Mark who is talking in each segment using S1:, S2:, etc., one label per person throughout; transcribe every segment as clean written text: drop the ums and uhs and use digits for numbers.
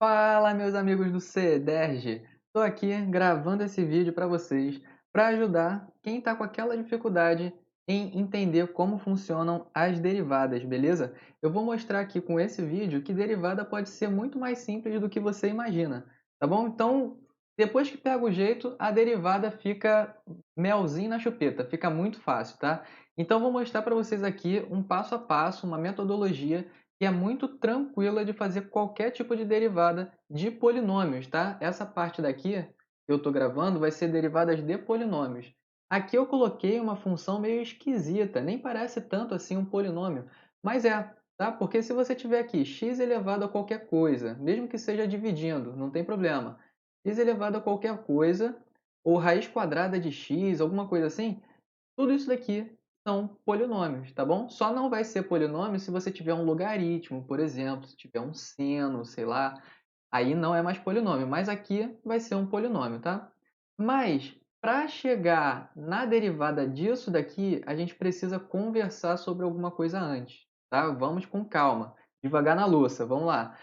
S1: Fala, meus amigos do CDERJ! Estou aqui gravando esse vídeo para vocês, para ajudar quem está com aquela dificuldade em entender como funcionam as derivadas, beleza? Eu vou mostrar aqui com esse vídeo que derivada pode ser muito mais simples do que você imagina, tá bom? Então, depois que pega o jeito, a derivada fica melzinho na chupeta, fica muito fácil, tá? Então, eu vou mostrar para vocês aqui um passo a passo, uma metodologia que é muito tranquila de fazer qualquer tipo de derivada de polinômios, tá? Essa parte daqui que eu estou gravando vai ser derivadas de polinômios. Aqui eu coloquei uma função meio esquisita, nem parece tanto assim um polinômio, mas é, tá? Porque se você tiver aqui x elevado a qualquer coisa, mesmo que seja dividindo, não tem problema. X elevado a qualquer coisa, ou raiz quadrada de x, alguma coisa assim, tudo isso daqui são polinômios, tá bom? Só não vai ser polinômio se você tiver um logaritmo, por exemplo, se tiver um seno, sei lá, aí não é mais polinômio, mas aqui vai ser um polinômio, tá? Mas para chegar na derivada disso daqui, a gente precisa conversar sobre alguma coisa antes, tá? Vamos com calma, devagar na louça, vamos lá.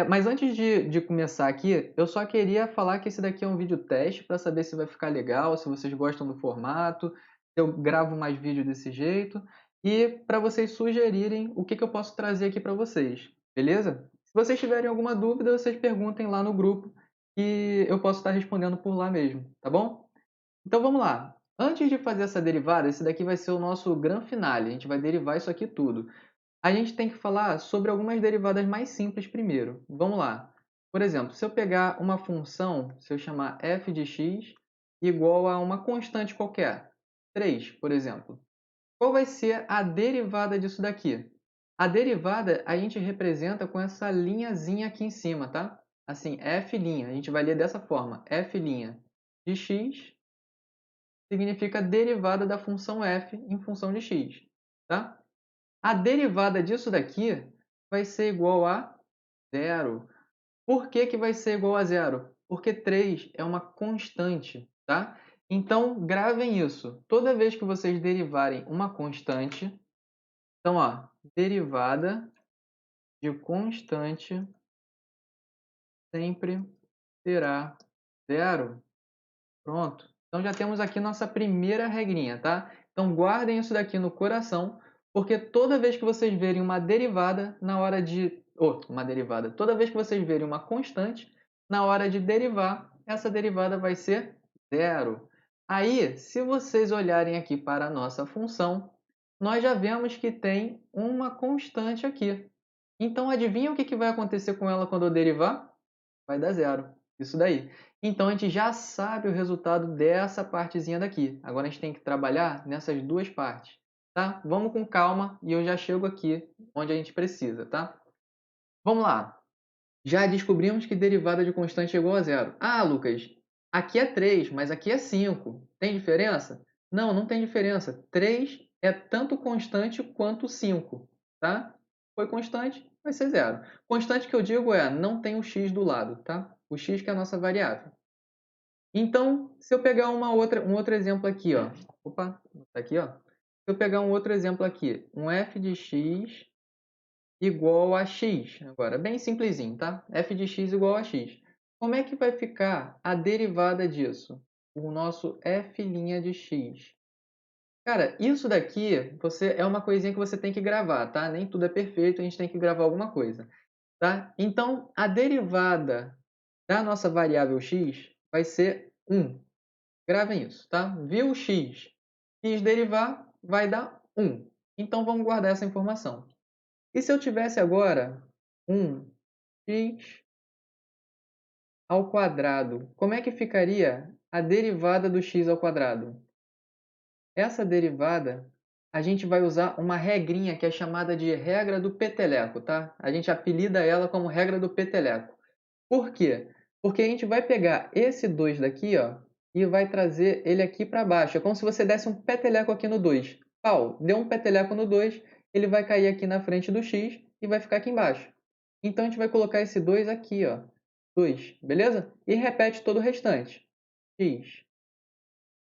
S1: Mas antes de começar aqui, eu só queria falar que esse daqui é um vídeo teste para saber se vai ficar legal, se vocês gostam do formato, se eu gravo mais vídeo desse jeito e para vocês sugerirem o que eu posso trazer aqui para vocês, beleza? Se vocês tiverem alguma dúvida, vocês perguntem lá no grupo que eu posso estar respondendo por lá mesmo, tá bom? Então vamos lá. Antes de fazer essa derivada, esse daqui vai ser o nosso gran finale, a gente vai derivar isso aqui tudo. A gente tem que falar sobre algumas derivadas mais simples primeiro. Vamos lá. Por exemplo, se eu pegar uma função, se eu chamar f de x igual a uma constante qualquer, 3, por exemplo, qual vai ser a derivada disso daqui? A derivada a gente representa com essa linhazinha aqui em cima, tá? Assim, f', a gente vai ler dessa forma, f' de x significa a derivada da função f em função de x, tá? A derivada disso daqui vai ser igual a zero. Por que vai ser igual a zero? Porque 3 é uma constante, tá? Então, gravem isso. Toda vez que vocês derivarem uma constante, então, ó, derivada de constante sempre será zero. Pronto. Então, já temos aqui nossa primeira regrinha, tá? Então, guardem isso daqui no coração, porque toda vez que vocês verem uma derivada, na hora de... uma derivada. Toda vez que vocês verem uma constante, na hora de derivar, essa derivada vai ser zero. Aí, se vocês olharem aqui para a nossa função, nós já vemos que tem uma constante aqui. Então, adivinha o que vai acontecer com ela quando eu derivar? Vai dar zero. Isso daí. Então, a gente já sabe o resultado dessa partezinha daqui. Agora, a gente tem que trabalhar nessas duas partes. Tá? Vamos com calma e eu já chego aqui onde a gente precisa, tá? Vamos lá. Já descobrimos que derivada de constante é igual a zero. Ah, Lucas, aqui é 3, mas aqui é 5. Tem diferença? Não, não tem diferença. 3 é tanto constante quanto 5, tá? Foi constante, vai ser zero. Constante que eu digo é, não tem o x do lado, tá? O x que é a nossa variável. Então, se eu pegar um outro exemplo aqui, ó. Opa, tá aqui, ó. Se eu pegar um outro exemplo aqui, um f de x igual a x. Agora, bem simplesinho, tá? F de x igual a x. Como é que vai ficar a derivada disso? O nosso f' de x. Cara, isso daqui é uma coisinha que você tem que gravar, tá? Nem tudo é perfeito, a gente tem que gravar alguma coisa, tá? Então, a derivada da nossa variável x vai ser 1. Gravem isso, tá? Viu x, quis derivar, vai dar 1. Então, vamos guardar essa informação. E se eu tivesse agora um x ao quadrado, como é que ficaria a derivada do x ao quadrado? Essa derivada, a gente vai usar uma regrinha que é chamada de regra do peteleco, tá? A gente apelida ela como regra do peteleco. Por quê? Porque a gente vai pegar esse 2 daqui, ó, e vai trazer ele aqui para baixo. É como se você desse um peteleco aqui no 2. Pau, deu um peteleco no 2, ele vai cair aqui na frente do x e vai ficar aqui embaixo. Então, a gente vai colocar esse 2 aqui, ó. 2, beleza? E repete todo o restante. X.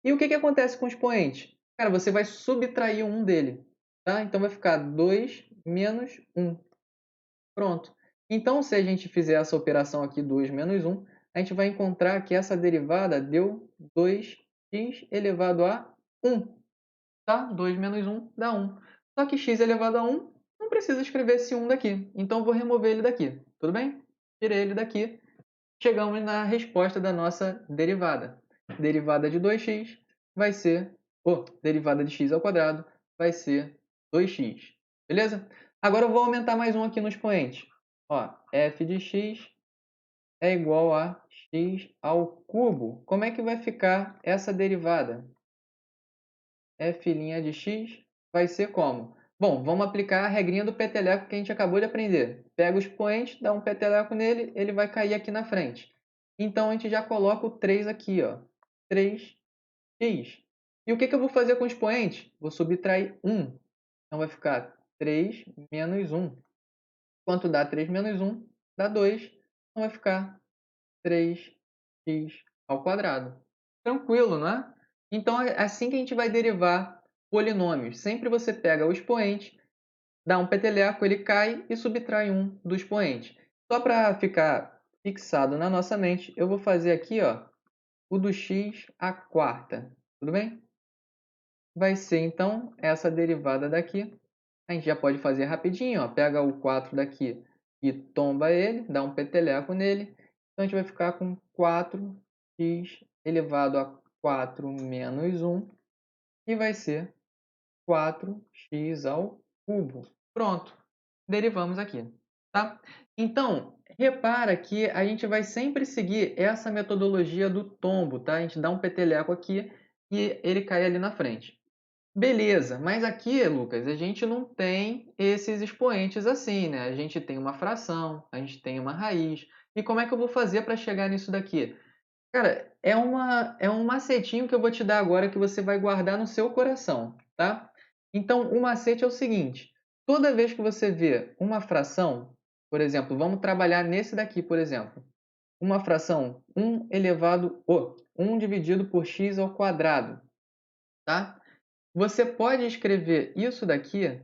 S1: E o que acontece com o expoente? Cara, você vai subtrair um dele, tá? Então, vai ficar 2 menos 1. Pronto. Então, se a gente fizer essa operação aqui, 2 menos 1, a gente vai encontrar que essa derivada deu 2x elevado a 1. Tá? 2 menos 1 dá 1. Só que x elevado a 1, não precisa escrever esse 1 daqui. Então, eu vou remover ele daqui. Tudo bem? Tirei ele daqui. Chegamos na resposta da nossa derivada. Derivada de 2x vai ser... derivada de x ao quadrado vai ser 2x. Beleza? Agora eu vou aumentar mais um aqui no expoente. Ó, f de x é igual a x ao cubo. Como é que vai ficar essa derivada? F' de x vai ser como? Bom, vamos aplicar a regrinha do peteleco que a gente acabou de aprender. Pega o expoente, dá um peteleco nele, ele vai cair aqui na frente. Então, a gente já coloca o 3 aqui, ó. 3x. E o que eu vou fazer com o expoente? Vou subtrair 1. Então, vai ficar 3 menos 1. Quanto dá 3 menos 1? Dá 2. Então, vai ficar 3x ao quadrado. Tranquilo, não é? Então, é assim que a gente vai derivar polinômios. Sempre você pega o expoente, dá um peteleco, ele cai e subtrai 1 do expoente. Só para ficar fixado na nossa mente, eu vou fazer aqui, ó, o do x à quarta. Tudo bem? Vai ser, então, essa derivada daqui. A gente já pode fazer rapidinho, ó. Pega o 4 daqui e tomba ele, dá um peteleco nele. Então, a gente vai ficar com 4x elevado a 4 menos 1, e vai ser 4x ao cubo. Pronto, derivamos aqui. Tá? Então, repara que a gente vai sempre seguir essa metodologia do tombo. Tá? A gente dá um peteleco aqui e ele cai ali na frente. Beleza, mas aqui, Lucas, a gente não tem esses expoentes assim, né? A gente tem uma fração, a gente tem uma raiz. E como é que eu vou fazer para chegar nisso daqui? Cara, é um macetinho que eu vou te dar agora que você vai guardar no seu coração, tá? Então, o macete é o seguinte: toda vez que você vê uma fração, por exemplo, vamos trabalhar nesse daqui, por exemplo, uma fração 1 dividido por x ao quadrado, tá? Você pode escrever isso daqui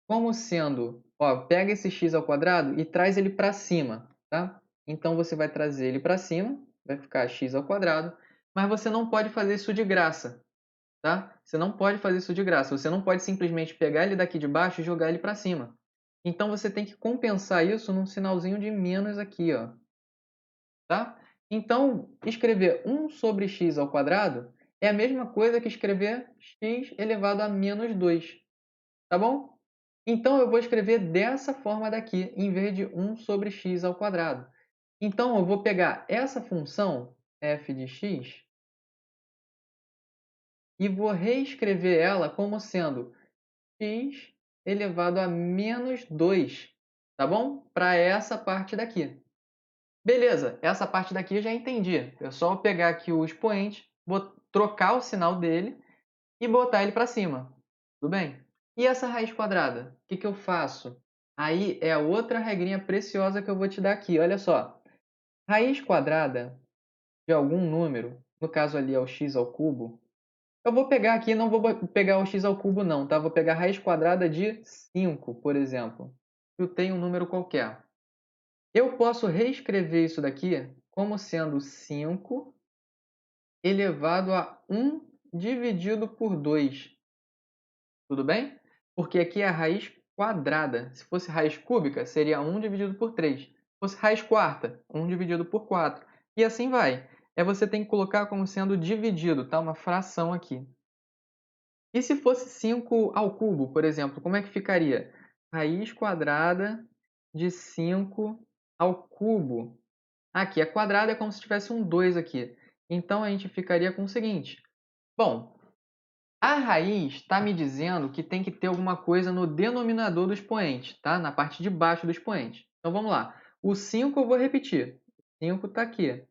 S1: como sendo, ó, pega esse x ao quadrado e traz ele para cima, tá? Então você vai trazer ele para cima, vai ficar x ao quadrado, mas você não pode fazer isso de graça, tá? Você não pode fazer isso de graça, você não pode simplesmente pegar ele daqui de baixo e jogar ele para cima. Então você tem que compensar isso num sinalzinho de menos aqui, ó, tá? Então, escrever 1 sobre x ao quadrado é a mesma coisa que escrever x elevado a menos 2, tá bom? Então, eu vou escrever dessa forma daqui, em vez de 1 sobre x ao quadrado. Então, eu vou pegar essa função, f de x, e vou reescrever ela como sendo x elevado a menos 2, tá bom? Para essa parte daqui. Beleza, essa parte daqui eu já entendi. É só eu pegar aqui o expoente, vou trocar o sinal dele e botar ele para cima. Tudo bem? E essa raiz quadrada? O que eu faço? Aí é a outra regrinha preciosa que eu vou te dar aqui. Olha só. Raiz quadrada de algum número, no caso ali é o x ao cubo, eu vou pegar aqui, não vou pegar o x ao cubo não, tá? Vou pegar a raiz quadrada de 5, por exemplo. Eu tenho um número qualquer. Eu posso reescrever isso daqui como sendo 5 elevado a 1 dividido por 2. Tudo bem? Porque aqui é a raiz quadrada. Se fosse raiz cúbica, seria 1 dividido por 3. Se fosse raiz quarta, 1 dividido por 4. E assim vai. Você tem que colocar como sendo dividido, tá? Uma fração aqui. E se fosse 5 ao cubo, por exemplo, como é que ficaria? Raiz quadrada de 5 ao cubo. Aqui, a quadrada é como se tivesse um 2 aqui. Então, a gente ficaria com o seguinte. Bom, a raiz está me dizendo que tem que ter alguma coisa no denominador do expoente, tá? Na parte de baixo do expoente. Então, vamos lá. O 5 eu vou repetir. O 5 está aqui.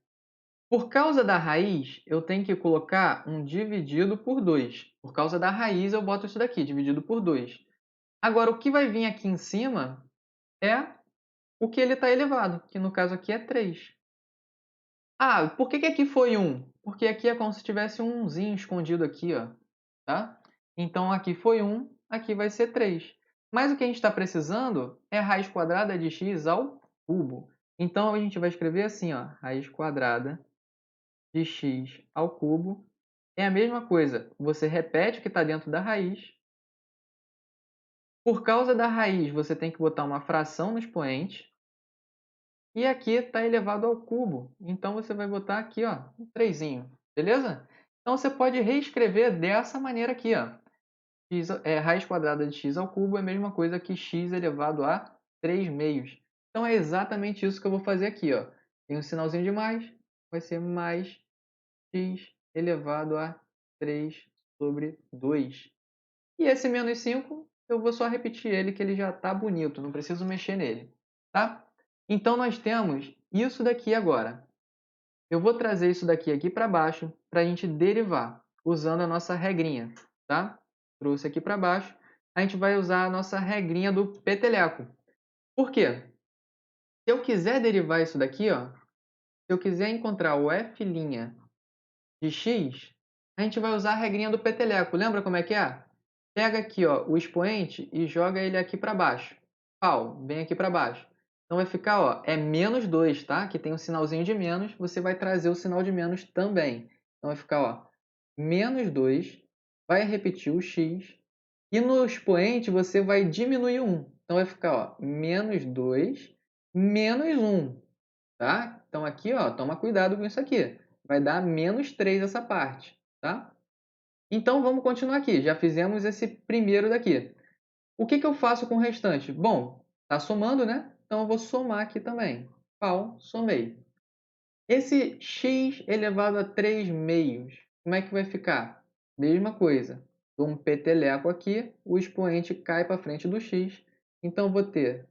S1: Por causa da raiz, eu tenho que colocar um dividido por 2. Por causa da raiz, eu boto isso daqui, dividido por 2. Agora, o que vai vir aqui em cima é o que ele está elevado, que no caso aqui é 3. Ah, por que aqui foi 1? Porque aqui é como se tivesse um 1zinho escondido aqui, ó, tá? Então, aqui foi 1, aqui vai ser 3. Mas o que a gente está precisando é raiz quadrada de x ao cubo. Então, a gente vai escrever assim, ó, raiz quadrada de x ao cubo. É a mesma coisa, você repete o que está dentro da raiz. Por causa da raiz, você tem que botar uma fração no expoente. E aqui está elevado ao cubo. Então, você vai botar aqui, ó, um 3, beleza? Então, você pode reescrever dessa maneira aqui, ó. Raiz quadrada de x ao cubo é a mesma coisa que x elevado a 3 meios. Então, é exatamente isso que eu vou fazer aqui, ó. Tem um sinalzinho de mais, vai ser mais x elevado a 3 sobre 2. E esse menos 5, eu vou só repetir ele, que ele já está bonito, não preciso mexer nele, tá? Então, nós temos isso daqui agora. Eu vou trazer isso daqui aqui para baixo para a gente derivar, usando a nossa regrinha, tá? Trouxe aqui para baixo. A gente vai usar a nossa regrinha do peteleco. Por quê? Se eu quiser derivar isso daqui, ó, se eu quiser encontrar o f' de x, a gente vai usar a regrinha do peteleco. Lembra como é que é? Pega aqui, ó, o expoente e joga ele aqui para baixo. Pau, vem aqui para baixo. Então vai ficar, ó, é menos 2, tá? Que tem um sinalzinho de menos, você vai trazer o sinal de menos também. Então vai ficar, ó, menos 2, vai repetir o x, e no expoente você vai diminuir 1. Então vai ficar, ó, menos 2, menos 1, tá? Então aqui, ó, toma cuidado com isso aqui. Vai dar menos 3 essa parte, tá? Então, vamos continuar aqui. Já fizemos esse primeiro daqui. O que eu faço com o restante? Bom, está somando, né? Então, eu vou somar aqui também. Pau, somei. Esse x elevado a 3 meios, como é que vai ficar? Mesma coisa. Dou um peteleco aqui, o expoente cai para frente do x. Então, eu vou ter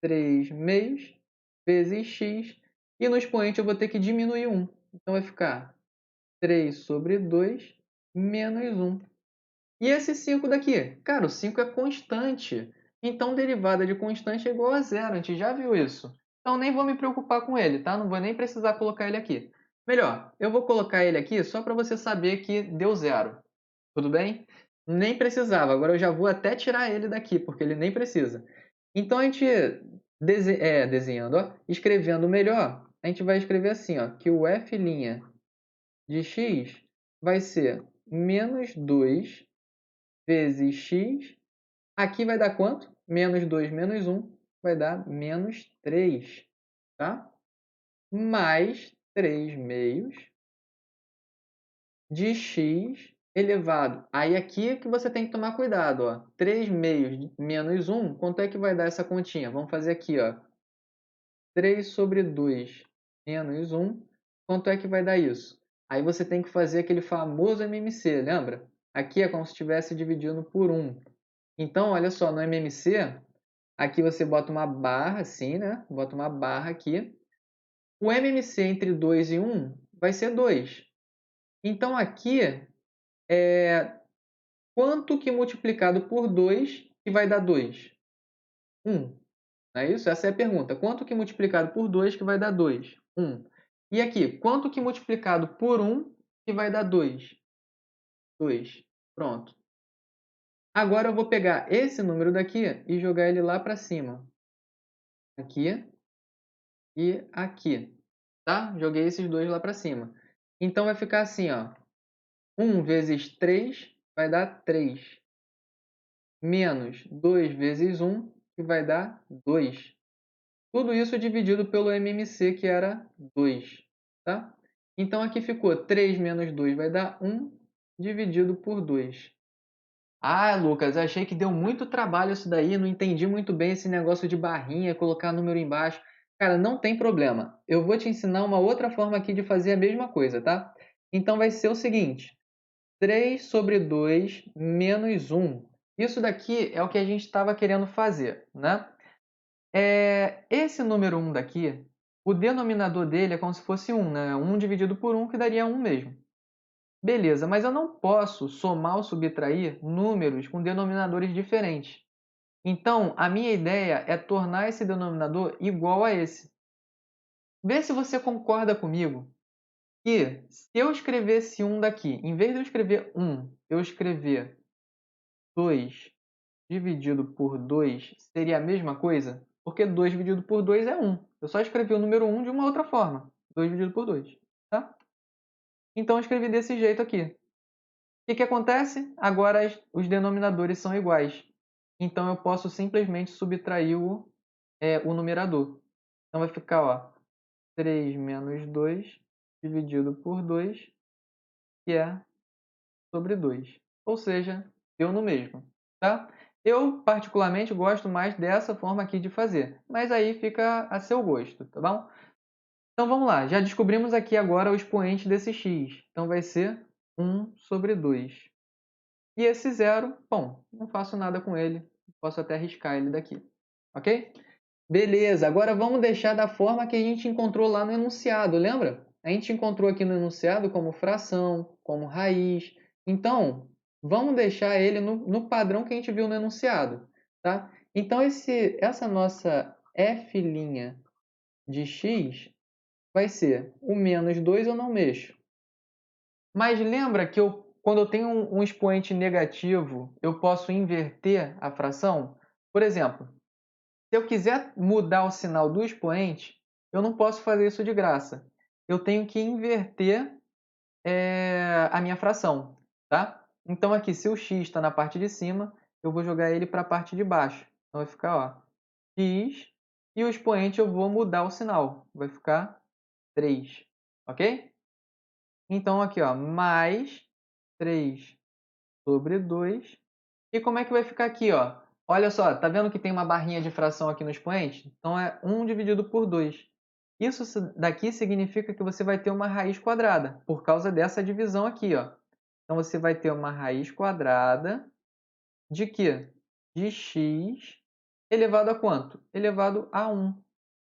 S1: 3 meios vezes x. E no expoente eu vou ter que diminuir 1. Então, vai ficar 3 sobre 2 menos 1. E esse 5 daqui? Cara, o 5 é constante. Então, derivada de constante é igual a zero. A gente já viu isso. Então, nem vou me preocupar com ele, tá? Não vou nem precisar colocar ele aqui. Melhor, eu vou colocar ele aqui só para você saber que deu zero. Tudo bem? Nem precisava. Agora eu já vou até tirar ele daqui, porque ele nem precisa. Então, a gente desenhando, ó, escrevendo melhor, a gente vai escrever assim, ó, que o f' de x vai ser menos 2 vezes x. Aqui vai dar quanto? Menos 2 menos 1 vai dar menos 3, tá? Mais 3 meios de x elevado. Aí aqui é que você tem que tomar cuidado, ó. 3 meios menos 1, quanto é que vai dar essa continha? Vamos fazer aqui, ó. 3 sobre 2 menos 1, quanto é que vai dar isso? Aí você tem que fazer aquele famoso MMC, lembra? Aqui é como se estivesse dividindo por 1. Então, olha só, no MMC, aqui você bota uma barra assim, né? Bota uma barra aqui. O MMC entre 2 e 1 vai ser 2. Então, aqui é quanto que multiplicado por 2 que vai dar 2? 1. Não é isso? Essa é a pergunta. Quanto que multiplicado por 2 que vai dar 2? 1. E aqui, quanto que multiplicado por 1 que vai dar 2? 2. Pronto. Agora eu vou pegar esse número daqui e jogar ele lá para cima. Aqui e aqui, tá? Joguei esses dois lá para cima. Então vai ficar assim, ó. 1 vezes 3 vai dar 3. Menos 2 vezes 1, que vai dar 2. Tudo isso dividido pelo MMC, que era 2, tá? Então aqui ficou 3 menos 2 vai dar 1, dividido por 2. Ah, Lucas, achei que deu muito trabalho isso daí, não entendi muito bem esse negócio de barrinha, colocar número embaixo. Cara, não tem problema. Eu vou te ensinar uma outra forma aqui de fazer a mesma coisa, tá? Então vai ser o seguinte: 3 sobre 2 menos 1. Isso daqui é o que a gente estava querendo fazer, né? Esse número 1 daqui, o denominador dele é como se fosse 1, né? 1 dividido por 1, que daria 1 mesmo. Beleza, mas eu não posso somar ou subtrair números com denominadores diferentes. Então, a minha ideia é tornar esse denominador igual a esse. Vê se você concorda comigo que se eu escrevesse 1 daqui, em vez de eu escrever 1, eu escrever 2 dividido por 2, seria a mesma coisa? porque 2 dividido por 2 é 1. Eu só escrevi o número 1 de uma outra forma. 2 dividido por 2. Tá? Então, eu escrevi desse jeito aqui. O que acontece? Agora os denominadores são iguais. Então, eu posso simplesmente subtrair o numerador. Então, vai ficar, ó, 3 menos 2 dividido por 2, que é sobre 2. Ou seja, deu no mesmo. Tá? Eu, particularmente, gosto mais dessa forma aqui de fazer. Mas aí fica a seu gosto, tá bom? Então, vamos lá. Já descobrimos aqui agora o expoente desse x. Então, vai ser 1 sobre 2. E esse zero, bom, não faço nada com ele. Posso até riscar ele daqui. Ok? Beleza, agora vamos deixar da forma que a gente encontrou lá no enunciado, lembra? A gente encontrou aqui no enunciado como fração, como raiz. Então, vamos deixar ele no padrão que a gente viu no enunciado. Tá? Então, essa nossa f' de x vai ser o menos 2 eu não mexo. Mas lembra que quando eu tenho um expoente negativo, eu posso inverter a fração? Por exemplo, se eu quiser mudar o sinal do expoente, eu não posso fazer isso de graça. Eu tenho que inverter a minha fração. Tá? Então aqui, se o x está na parte de cima, eu vou jogar ele para a parte de baixo. Então vai ficar ó, x, e o expoente eu vou mudar o sinal. Vai ficar 3. Ok? Então aqui, ó, mais 3 sobre 2. E como é que vai ficar aqui, ó? Olha só, tá vendo que tem uma barrinha de fração aqui no expoente? Então é 1 dividido por 2. Isso daqui significa que você vai ter uma raiz quadrada, por causa dessa divisão aqui, ó. Então você vai ter uma raiz quadrada de quê? De x elevado a quanto? Elevado a 1.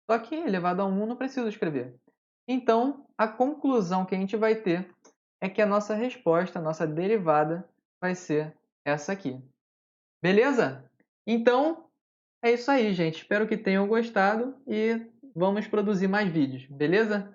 S1: Só que elevado a 1 não preciso escrever. Então, a conclusão que a gente vai ter é que a nossa resposta, a nossa derivada, vai ser essa aqui. Beleza? Então, é isso aí, gente. Espero que tenham gostado e vamos produzir mais vídeos, beleza?